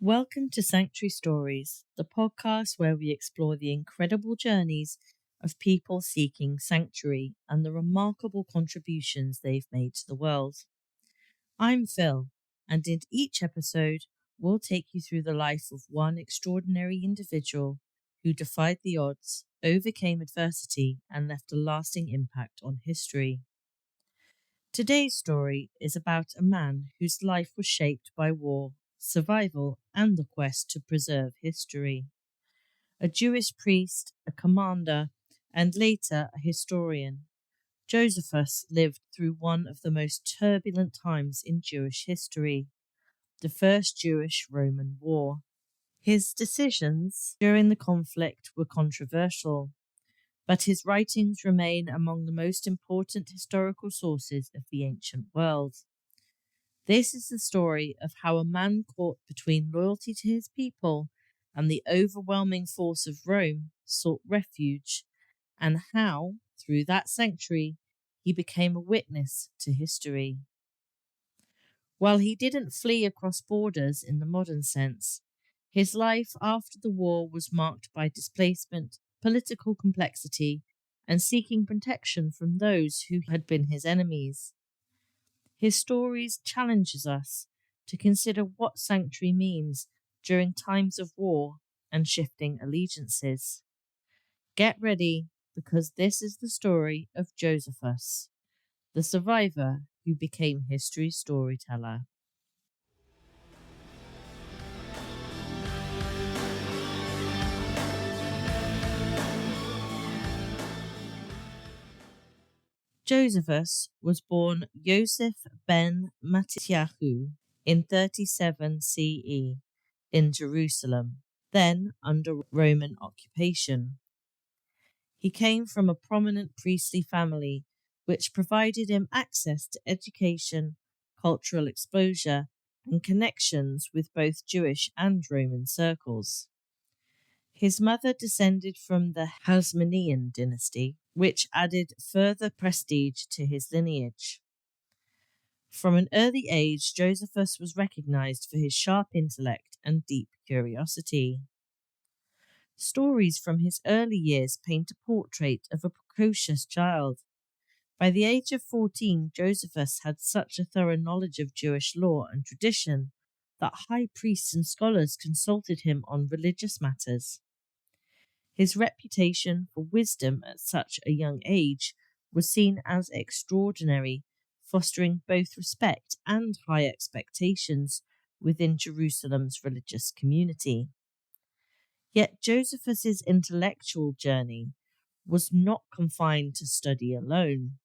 Welcome to Sanctuary Stories, the podcast where we explore the incredible journeys of people seeking sanctuary and the remarkable contributions they've made to the world. I'm Phil, and in each episode, we'll take you through the life of one extraordinary individual who defied the odds, overcame adversity, and left a lasting impact on history. Today's story is about a man whose life was shaped by war, survival, and the quest to preserve history. A Jewish priest, a commander, and later a historian, Josephus lived through one of the most turbulent times in Jewish history, the First Jewish-Roman War. His decisions during the conflict were controversial, but his writings remain among the most important historical sources of the ancient world. This is the story of how a man caught between loyalty to his people and the overwhelming force of Rome sought refuge, and how, through that sanctuary, he became a witness to history. While he didn't flee across borders in the modern sense, his life after the war was marked by displacement, political complexity, and seeking protection from those who had been his enemies. His stories challenges us to consider what sanctuary means during times of war and shifting allegiances. Get ready, because this is the story of Josephus, the survivor who became history's storyteller. Josephus was born Yosef ben Matityahu in 37 CE in Jerusalem, then under Roman occupation. He came from a prominent priestly family, which provided him access to education, cultural exposure, and connections with both Jewish and Roman circles. His mother descended from the Hasmonean dynasty, which added further prestige to his lineage. From an early age, Josephus was recognized for his sharp intellect and deep curiosity. Stories from his early years paint a portrait of a precocious child. By the age of 14, Josephus had such a thorough knowledge of Jewish law and tradition that high priests and scholars consulted him on religious matters. His reputation for wisdom at such a young age was seen as extraordinary, fostering both respect and high expectations within Jerusalem's religious community. Yet Josephus's intellectual journey was not confined to study alone.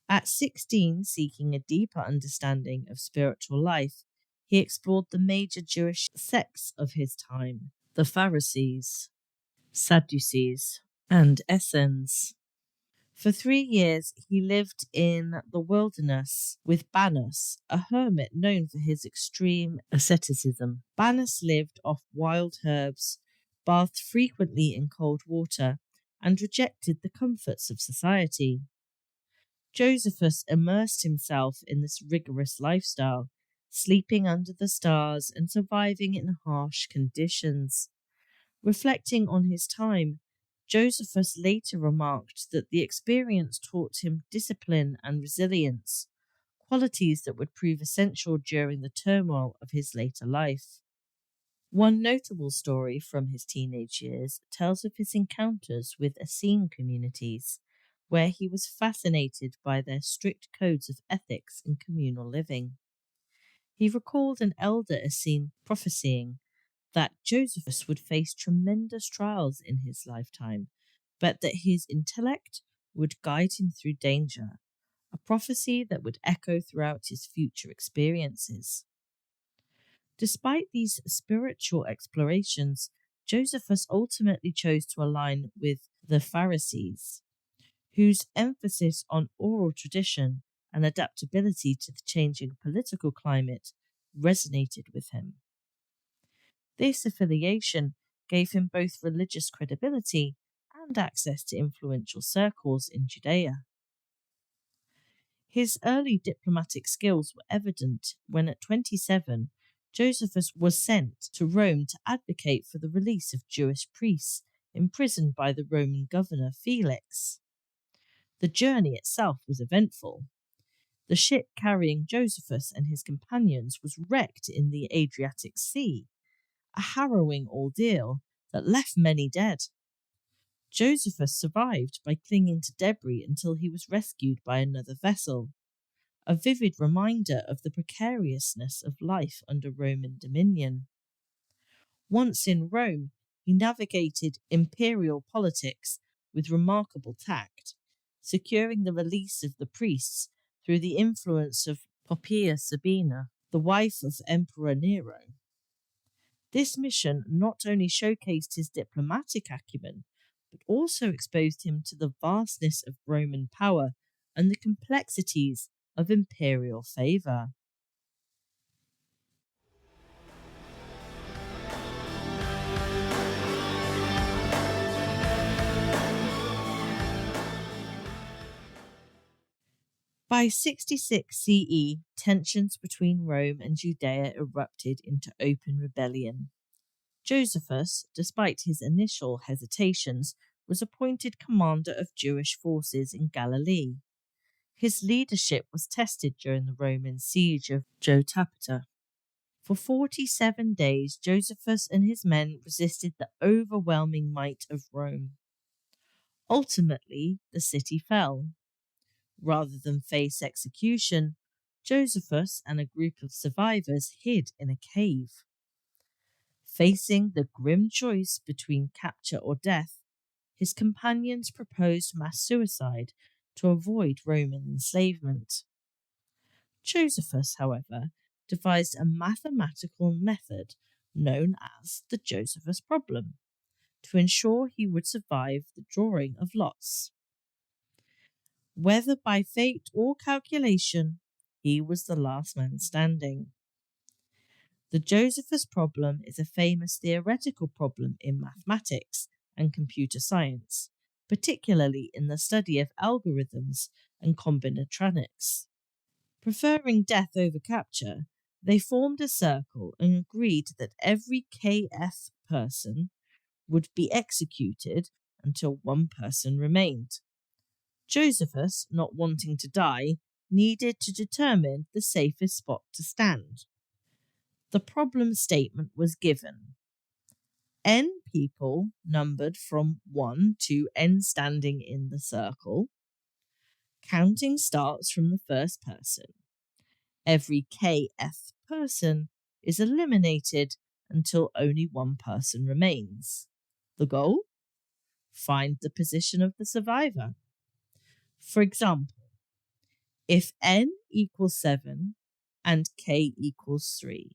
At 16, seeking a deeper understanding of spiritual life, he explored the major Jewish sects of his time, the Pharisees, Sadducees, and Essenes. For 3 years, he lived in the wilderness with Bannus, a hermit known for his extreme asceticism. Bannus lived off wild herbs, bathed frequently in cold water, and rejected the comforts of society. Josephus immersed himself in this rigorous lifestyle, sleeping under the stars and surviving in harsh conditions. Reflecting on his time, Josephus later remarked that the experience taught him discipline and resilience, qualities that would prove essential during the turmoil of his later life. One notable story from his teenage years tells of his encounters with Essene communities, where he was fascinated by their strict codes of ethics and communal living. He recalled an elder Essene prophesying that Josephus would face tremendous trials in his lifetime, but that his intellect would guide him through danger, a prophecy that would echo throughout his future experiences. Despite these spiritual explorations, Josephus ultimately chose to align with the Pharisees, whose emphasis on oral tradition and adaptability to the changing political climate resonated with him. This affiliation gave him both religious credibility and access to influential circles in Judea. His early diplomatic skills were evident when at 27, Josephus was sent to Rome to advocate for the release of Jewish priests imprisoned by the Roman governor Felix. The journey itself was eventful. The ship carrying Josephus and his companions was wrecked in the Adriatic Sea, a harrowing ordeal that left many dead. Josephus survived by clinging to debris until he was rescued by another vessel, a vivid reminder of the precariousness of life under Roman dominion. Once in Rome, he navigated imperial politics with remarkable tact, securing the release of the priests through the influence of Poppaea Sabina, the wife of Emperor Nero. This mission not only showcased his diplomatic acumen, but also exposed him to the vastness of Roman power and the complexities of imperial favour. By 66 CE, tensions between Rome and Judea erupted into open rebellion. Josephus, despite his initial hesitations, was appointed commander of Jewish forces in Galilee. His leadership was tested during the Roman siege of Jotapata. For 47 days, Josephus and his men resisted the overwhelming might of Rome. Ultimately, the city fell. Rather than face execution, Josephus and a group of survivors hid in a cave. Facing the grim choice between capture or death, his companions proposed mass suicide to avoid Roman enslavement. Josephus, however, devised a mathematical method known as the Josephus problem to ensure he would survive the drawing of lots. Whether by fate or calculation, he was the last man standing. The Josephus problem is a famous theoretical problem in mathematics and computer science, particularly in the study of algorithms and combinatorics. Preferring death over capture, they formed a circle and agreed that every KF person would be executed until one person remained. Josephus, not wanting to die, needed to determine the safest spot to stand. The problem statement was given. N people numbered from 1 to n standing in the circle. Counting starts from the first person. Every KF person is eliminated until only one person remains. The goal? Find the position of the survivor. For example, if n equals 7 and k equals 3,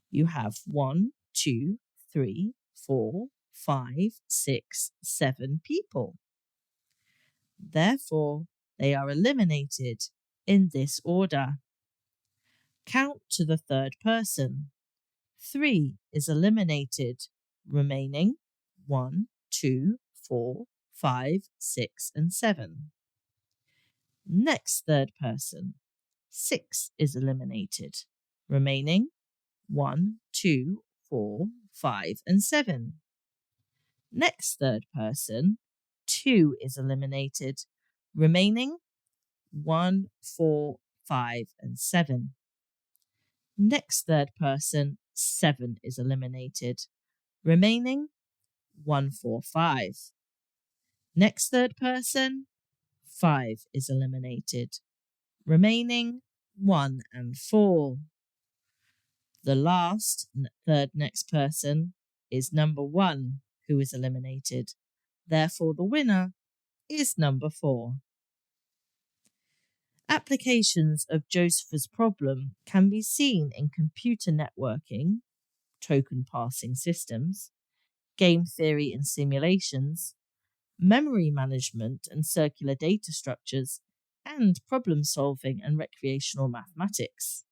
you have 1, 2, 3, 4, 5, 6, 7 people. Therefore, they are eliminated in this order. Count to the third person. 3 is eliminated, remaining 1, 2, 4, 5, 6, and 7. Next third person. 6 is eliminated, remaining 1, 2, 4, 5, and 7. Next third person. 2 is eliminated, remaining 1, 4, 5, and 7. Next third person. 7 is eliminated, remaining 1, 4, 5. Next third person. 5 is eliminated, remaining 1 and 4. The last third next person is number 1, who is eliminated. Therefore, the winner is number 4. Applications of Josephus' problem can be seen in computer networking, token passing systems, game theory and simulations, memory management and circular data structures, and problem solving and recreational mathematics.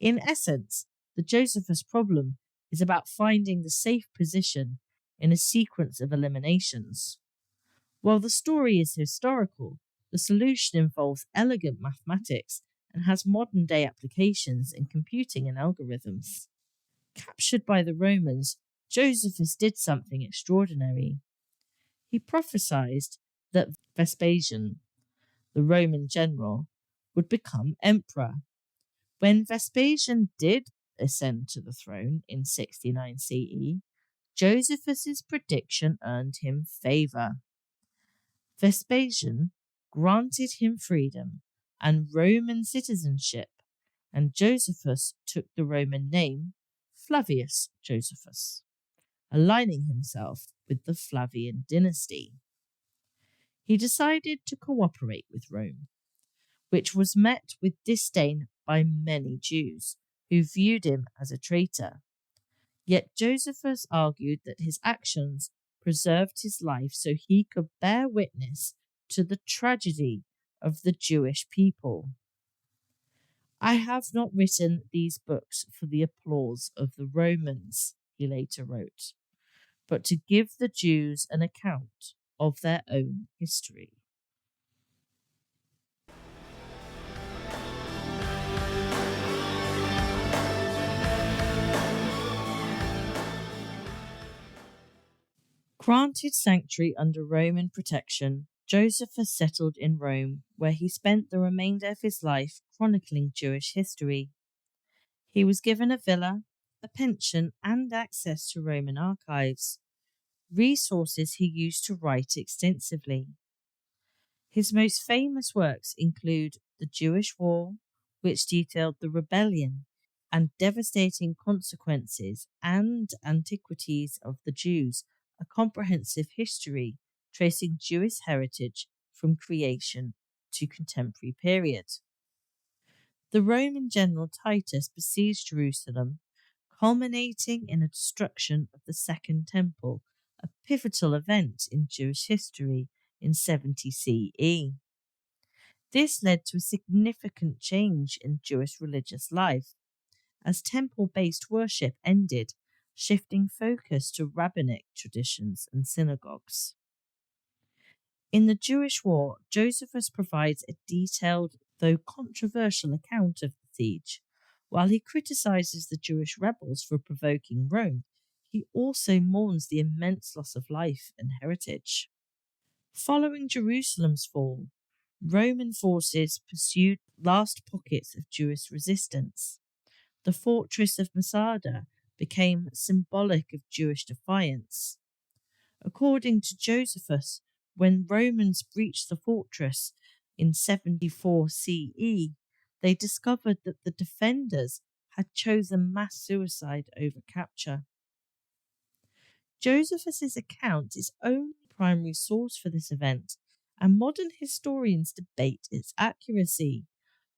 In essence, the Josephus problem is about finding the safe position in a sequence of eliminations. While the story is historical, the solution involves elegant mathematics and has modern-day applications in computing and algorithms. Captured by the Romans, Josephus did something extraordinary. He prophesied that Vespasian, the Roman general, would become emperor. When Vespasian did ascend to the throne in 69 CE, Josephus's prediction earned him favor. Vespasian granted him freedom and Roman citizenship, and Josephus took the Roman name Flavius Josephus, aligning himself with the Flavian dynasty. He decided to cooperate with Rome, which was met with disdain by many Jews who viewed him as a traitor. Yet Josephus argued that his actions preserved his life so he could bear witness to the tragedy of the Jewish people. I have not written these books for the applause of the Romans, he later wrote, but to give the Jews an account of their own history. Granted sanctuary under Roman protection, Josephus settled in Rome, where he spent the remainder of his life chronicling Jewish history. He was given a villa, a pension, and access to Roman archives, resources he used to write extensively. His most famous works include The Jewish War, which detailed the rebellion and devastating consequences and antiquities of the Jews, a comprehensive history tracing Jewish heritage from creation to contemporary period. The Roman general Titus besieged Jerusalem, culminating in a destruction of the Second Temple, a pivotal event in Jewish history in 70 CE. This led to a significant change in Jewish religious life, as temple-based worship ended, shifting focus to rabbinic traditions and synagogues. In The Jewish War, Josephus provides a detailed, though controversial, account of the siege. While he criticizes the Jewish rebels for provoking Rome, he also mourns the immense loss of life and heritage. Following Jerusalem's fall, Roman forces pursued last pockets of Jewish resistance. The fortress of Masada became symbolic of Jewish defiance. According to Josephus, when Romans breached the fortress in 74 CE, they discovered that the defenders had chosen mass suicide over capture. Josephus's account is only the primary source for this event, and modern historians debate its accuracy,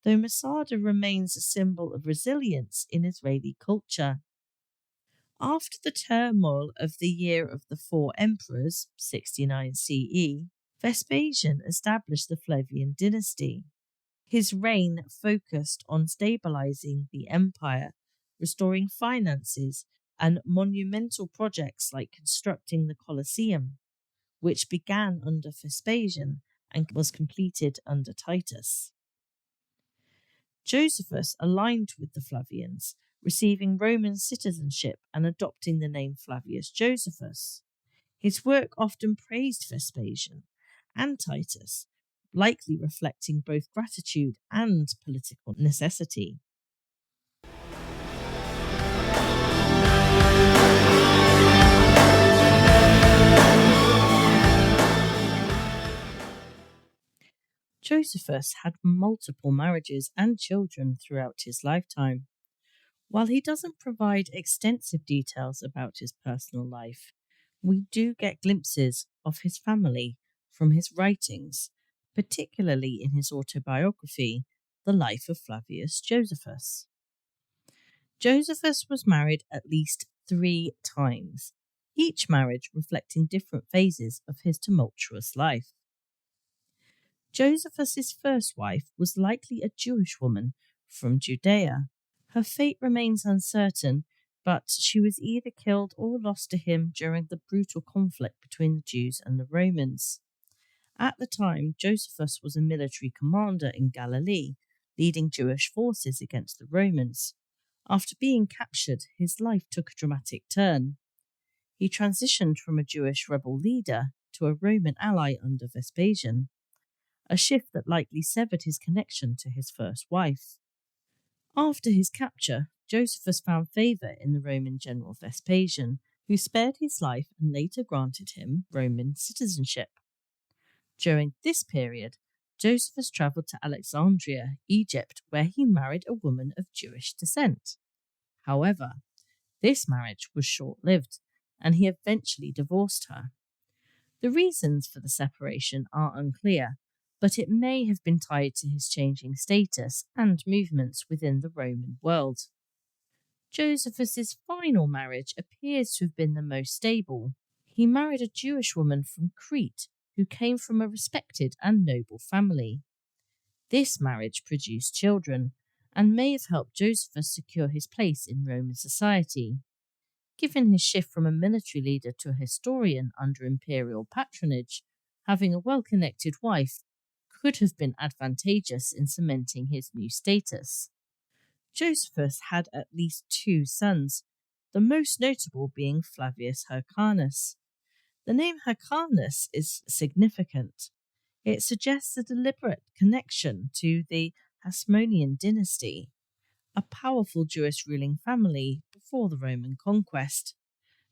though Masada remains a symbol of resilience in Israeli culture. After the turmoil of the Year of the Four Emperors, 69 CE, Vespasian established the Flavian dynasty. His reign focused on stabilizing the empire, restoring finances, and monumental projects like constructing the Colosseum, which began under Vespasian and was completed under Titus. Josephus aligned with the Flavians, receiving Roman citizenship and adopting the name Flavius Josephus. His work often praised Vespasian and Titus, likely reflecting both gratitude and political necessity. Josephus had multiple marriages and children throughout his lifetime. While he doesn't provide extensive details about his personal life, we do get glimpses of his family from his writings, particularly in his autobiography, The Life of Flavius Josephus. Josephus was married at least 3 times, each marriage reflecting different phases of his tumultuous life. Josephus's first wife was likely a Jewish woman from Judea. Her fate remains uncertain, but she was either killed or lost to him during the brutal conflict between the Jews and the Romans. At the time, Josephus was a military commander in Galilee, leading Jewish forces against the Romans. After being captured, his life took a dramatic turn. He transitioned from a Jewish rebel leader to a Roman ally under Vespasian, a shift that likely severed his connection to his first wife. After his capture, Josephus found favour in the Roman general Vespasian, who spared his life and later granted him Roman citizenship. During this period, Josephus travelled to Alexandria, Egypt, where he married a woman of Jewish descent. However, this marriage was short-lived, and he eventually divorced her. The reasons for the separation are unclear, but it may have been tied to his changing status and movements within the Roman world. Josephus's final marriage appears to have been the most stable. He married a Jewish woman from Crete who came from a respected and noble family. This marriage produced children and may have helped Josephus secure his place in Roman society. Given his shift from a military leader to a historian under imperial patronage, having a well-connected wife could have been advantageous in cementing his new status. Josephus had at least 2 sons, the most notable being Flavius Hyrcanus. The name Hyrcanus is significant. It suggests a deliberate connection to the Hasmonean dynasty, a powerful Jewish ruling family before the Roman conquest.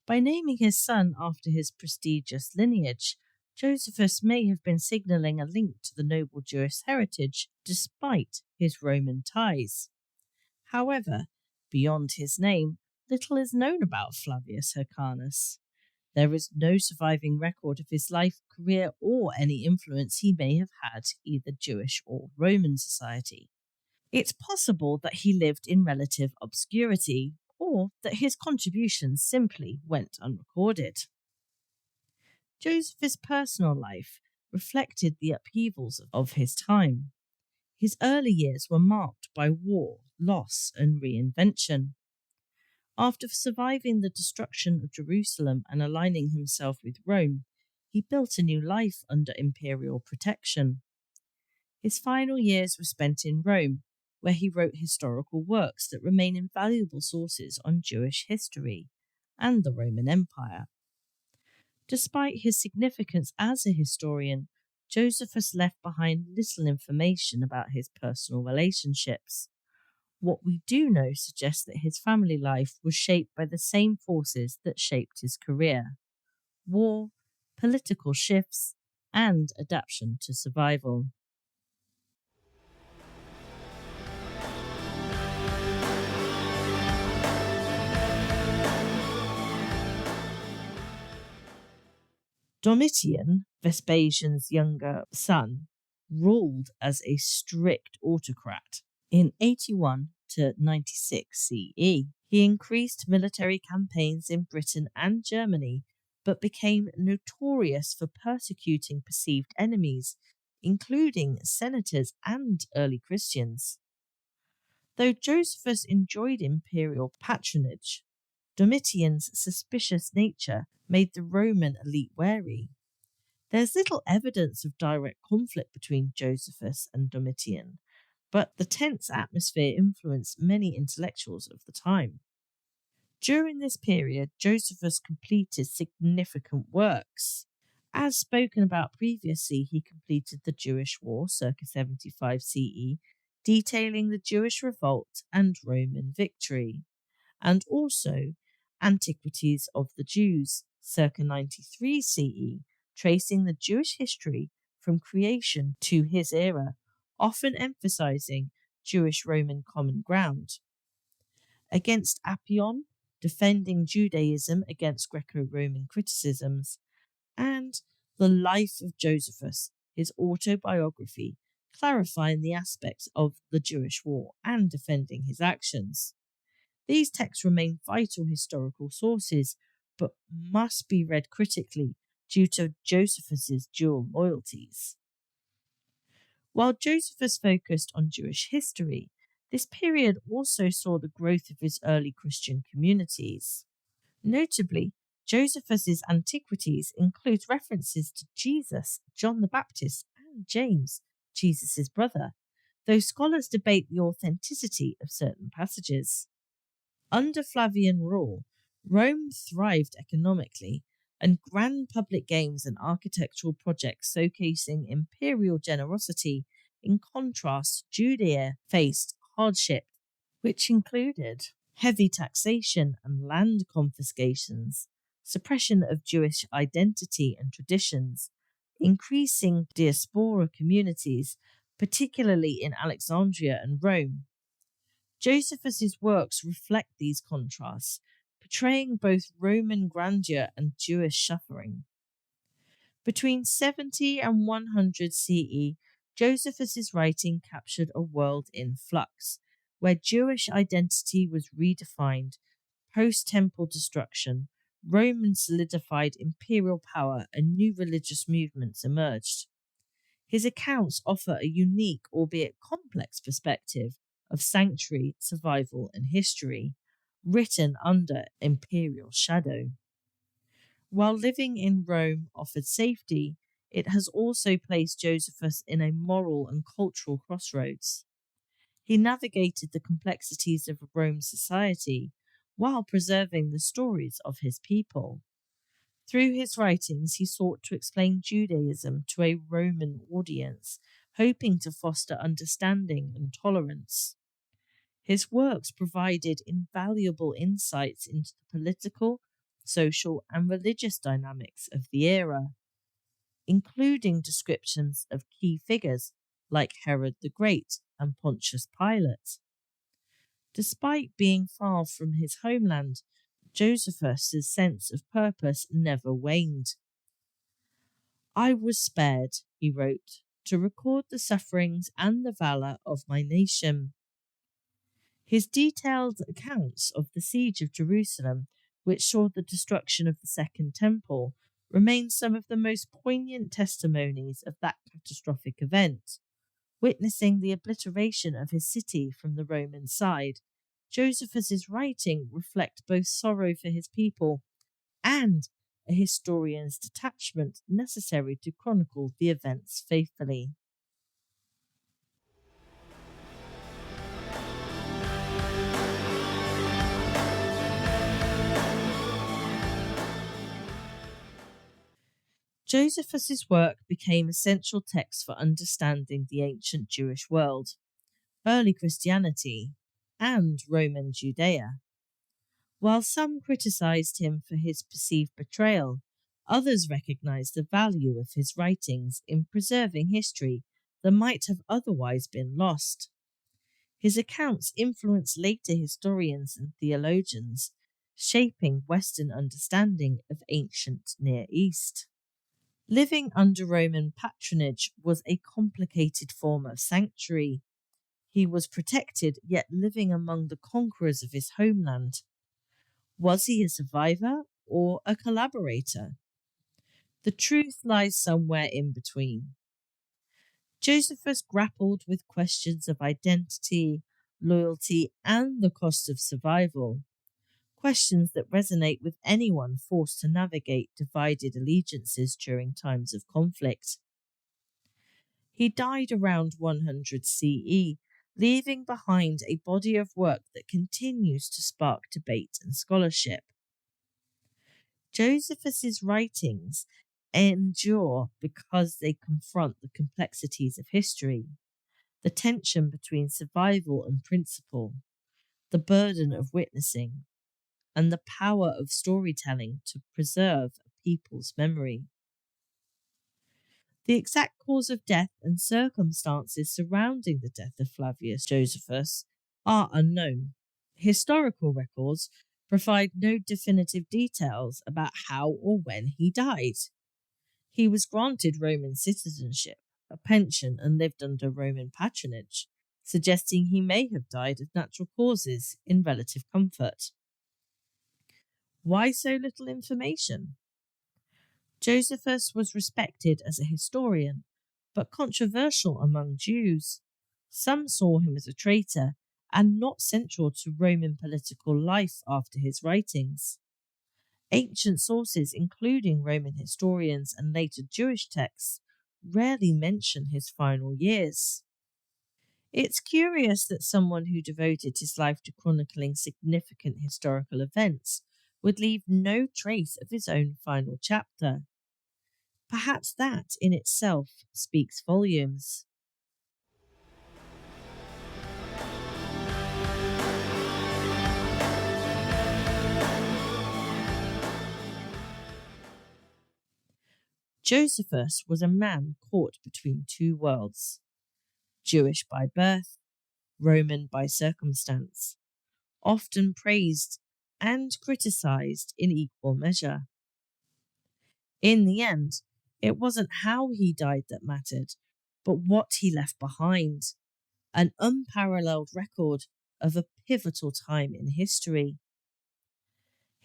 By naming his son after his prestigious lineage, Josephus may have been signalling a link to the noble Jewish heritage despite his Roman ties. However, beyond his name, little is known about Flavius Hyrcanus. There is no surviving record of his life, career, or any influence he may have had either Jewish or Roman society. It's possible that he lived in relative obscurity, or that his contributions simply went unrecorded. Josephus' personal life reflected the upheavals of his time. His early years were marked by war, loss, and reinvention. After surviving the destruction of Jerusalem and aligning himself with Rome, he built a new life under imperial protection. His final years were spent in Rome, where he wrote historical works that remain invaluable sources on Jewish history and the Roman Empire. Despite his significance as a historian, Josephus left behind little information about his personal relationships. What we do know suggests that his family life was shaped by the same forces that shaped his career: war, political shifts, and adaptation to survival. Domitian, Vespasian's younger son, ruled as a strict autocrat. In 81 to 96 CE, he increased military campaigns in Britain and Germany, but became notorious for persecuting perceived enemies, including senators and early Christians. Though Josephus enjoyed imperial patronage, Domitian's suspicious nature made the Roman elite wary. There's little evidence of direct conflict between Josephus and Domitian, but the tense atmosphere influenced many intellectuals of the time. During this period, Josephus completed significant works. As spoken about previously, he completed the Jewish War, circa 75 CE, detailing the Jewish revolt and Roman victory, and also Antiquities of the Jews, circa 93 CE, tracing the Jewish history from creation to his era, often emphasizing Jewish-Roman common ground. Against Appian, defending Judaism against Greco-Roman criticisms, and The Life of Josephus, his autobiography, clarifying the aspects of the Jewish war and defending his actions. These texts remain vital historical sources, but must be read critically due to Josephus's dual loyalties. While Josephus focused on Jewish history, this period also saw the growth of his early Christian communities. Notably, Josephus's Antiquities includes references to Jesus, John the Baptist, and James, Jesus' brother, though scholars debate the authenticity of certain passages. Under Flavian rule, Rome thrived economically, and grand public games and architectural projects showcasing imperial generosity. In contrast, Judea faced hardship, which included heavy taxation and land confiscations, suppression of Jewish identity and traditions, increasing diaspora communities, particularly in Alexandria and Rome. Josephus's works reflect these contrasts, portraying both Roman grandeur and Jewish suffering. Between 70 and 100 CE, Josephus's writing captured a world in flux, where Jewish identity was redefined. Post-temple destruction, Roman solidified imperial power, and new religious movements emerged. His accounts offer a unique, albeit complex, perspective of sanctuary, survival, and history, written under imperial shadow. While living in Rome offered safety, it has also placed Josephus in a moral and cultural crossroads. He navigated the complexities of Rome's society while preserving the stories of his people. Through his writings, he sought to explain Judaism to a Roman audience, hoping to foster understanding and tolerance. His works provided invaluable insights into the political, social, and religious dynamics of the era, including descriptions of key figures like Herod the Great and Pontius Pilate. Despite being far from his homeland, Josephus's sense of purpose never waned. "I was spared," he wrote, "to record the sufferings and the valour of my nation." His detailed accounts of the siege of Jerusalem, which saw the destruction of the Second Temple, remain some of the most poignant testimonies of that catastrophic event. Witnessing the obliteration of his city from the Roman side, Josephus's writing reflect both sorrow for his people and a historian's detachment necessary to chronicle the events faithfully. Josephus's work became essential text for understanding the ancient Jewish world, early Christianity, and Roman Judea. While some criticized him for his perceived betrayal, others recognized the value of his writings in preserving history that might have otherwise been lost. His accounts influenced later historians and theologians, shaping Western understanding of ancient Near East. Living under Roman patronage was a complicated form of sanctuary. He was protected, yet living among the conquerors of his homeland. Was he a survivor or a collaborator? The truth lies somewhere in between. Josephus grappled with questions of identity, loyalty, and the cost of survival, questions that resonate with anyone forced to navigate divided allegiances during times of conflict. He died around 100 CE, leaving behind a body of work that continues to spark debate and scholarship. Josephus's writings endure because they confront the complexities of history, the tension between survival and principle, the burden of witnessing, and the power of storytelling to preserve a people's memory. The exact cause of death and circumstances surrounding the death of Flavius Josephus are unknown. Historical records provide no definitive details about how or when he died. He was granted Roman citizenship, a pension, and lived under Roman patronage, suggesting he may have died of natural causes in relative comfort. Why so little information? Josephus was respected as a historian, but controversial among Jews. Some saw him as a traitor and not central to Roman political life after his writings. Ancient sources, including Roman historians and later Jewish texts, rarely mention his final years. It's curious that someone who devoted his life to chronicling significant historical events would leave no trace of his own final chapter. Perhaps that in itself speaks volumes. Josephus was a man caught between two worlds, Jewish by birth, Roman by circumstance, often praised and criticized in equal measure. In the end, it wasn't how he died that mattered, but what he left behind, an unparalleled record of a pivotal time in history.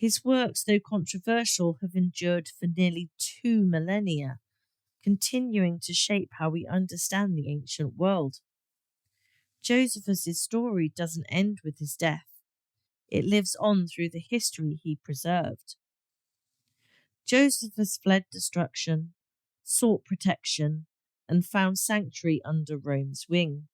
His works, though controversial, have endured for nearly 2 millennia, continuing to shape how we understand the ancient world. Josephus's story doesn't end with his death. It lives on through the history he preserved. Josephus fled destruction, sought protection, and found sanctuary under Rome's wing.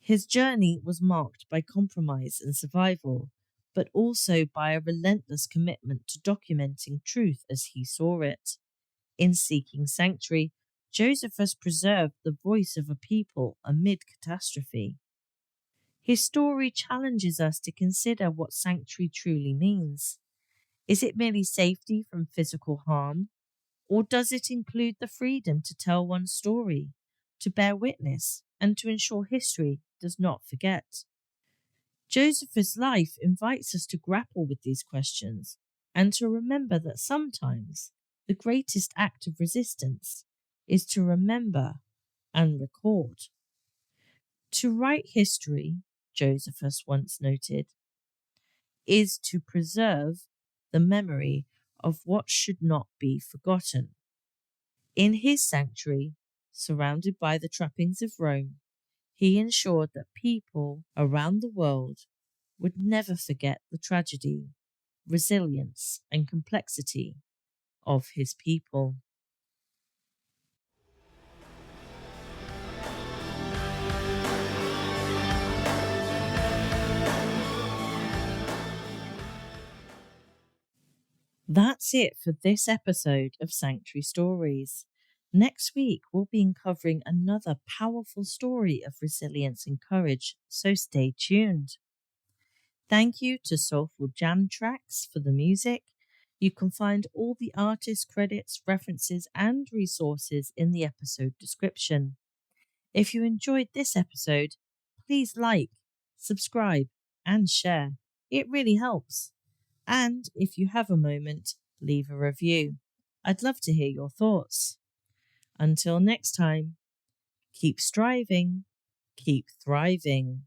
His journey was marked by compromise and survival, but also by a relentless commitment to documenting truth as he saw it. In seeking sanctuary, Josephus preserved the voice of a people amid catastrophe. His story challenges us to consider what sanctuary truly means. Is it merely safety from physical harm, or does it include the freedom to tell one's story, to bear witness, and to ensure history does not forget? Josephus' life invites us to grapple with these questions and to remember that sometimes the greatest act of resistance is to remember and record. To write history, Josephus once noted, is to preserve the memory of what should not be forgotten. In his sanctuary, surrounded by the trappings of Rome, he ensured that people around the world would never forget the tragedy, resilience, and complexity of his people. That's it for this episode of Sanctuary Stories. Next week, we'll be uncovering another powerful story of resilience and courage, so stay tuned. Thank you to Soulful Jam Tracks for the music. You can find all the artist credits, references, and resources in the episode description. If you enjoyed this episode, please like, subscribe, and share. It really helps. And if you have a moment, leave a review. I'd love to hear your thoughts. Until next time, keep striving, keep thriving.